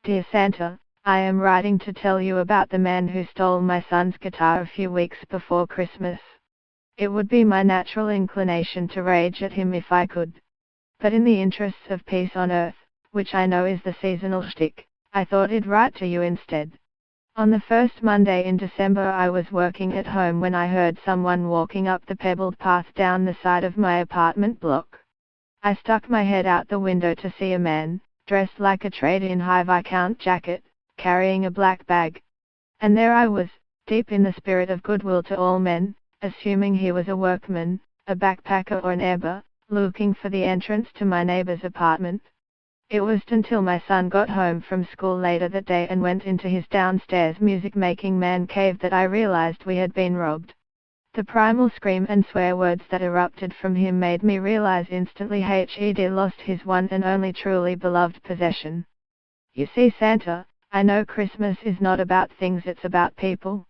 Dear Santa, I am writing to tell you about the man who stole my son's guitar a few weeks before Christmas. It would be my natural inclination to rage at him if I could. But in the interests of peace on earth, which I know is the seasonal shtick, I thought I'd write to you instead. On the first Monday in December I was working at home when I heard someone walking up the pebbled path down the side of my apartment block. I stuck my head out the window to see a man, dressed like a trade-in high Viscount jacket, carrying a black bag. And there I was, deep in the spirit of goodwill to all men, assuming he was a workman, a backpacker or an neighbor, looking for the entrance to my neighbor's apartment. It wasn't until my son got home from school later that day and went into his downstairs music-making man cave that I realized we had been robbed. The primal scream and swear words that erupted from him made me realize instantly he'd lost his one and only truly beloved possession. You see, Santa, I know Christmas is not about things, it's about people.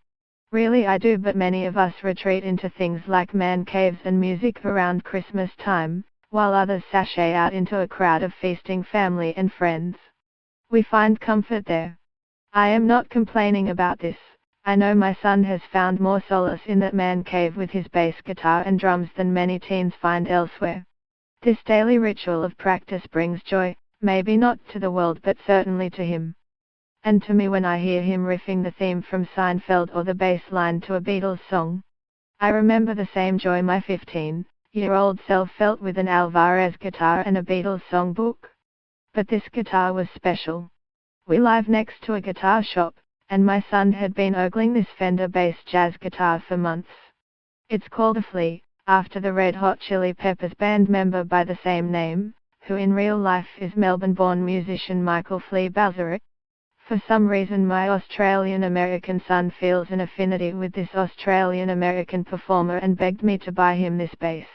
Really I do, but many of us retreat into things like man caves and music around Christmas time, while others sashay out into a crowd of feasting family and friends. We find comfort there. I am not complaining about this. I know my son has found more solace in that man cave with his bass guitar and drums than many teens find elsewhere. This daily ritual of practice brings joy, maybe not to the world but certainly to him. And to me when I hear him riffing the theme from Seinfeld or the bass line to a Beatles song. I remember the same joy my 15-year-old self felt with an Alvarez guitar and a Beatles songbook. But this guitar was special. We live next to a guitar shop, and my son had been ogling this Fender bass jazz guitar for months. It's called a Flea, after the Red Hot Chili Peppers band member by the same name, who in real life is Melbourne-born musician Michael Flea Balzeric. For some reason my Australian-American son feels an affinity with this Australian-American performer and begged me to buy him this bass.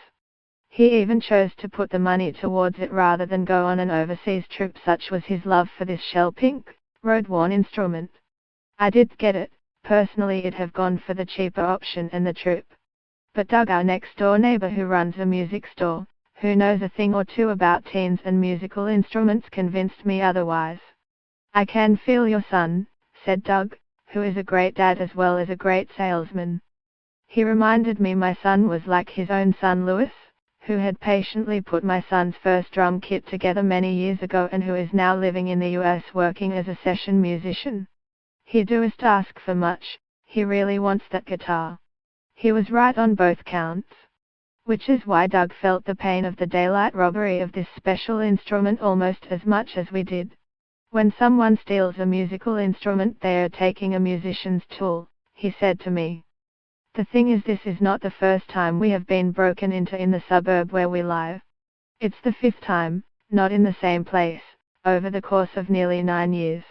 He even chose to put the money towards it rather than go on an overseas trip, such was his love for this shell-pink, road-worn instrument. I did get it, personally it'd have gone for the cheaper option and the trip. But Doug, our next-door neighbor who runs a music store, who knows a thing or two about teens and musical instruments, convinced me otherwise. I can feel your son, said Doug, who is a great dad as well as a great salesman. He reminded me my son was like his own son Lewis, who had patiently put my son's first drum kit together many years ago and who is now living in the US working as a session musician. He doesn't ask for much, he really wants that guitar. He was right on both counts. Which is why Doug felt the pain of the daylight robbery of this special instrument almost as much as we did. When someone steals a musical instrument they are taking a musician's tool, he said to me. The thing is, this is not the first time we have been broken into in the suburb where we live. It's the 5th time, not in the same place, over the course of nearly 9 years.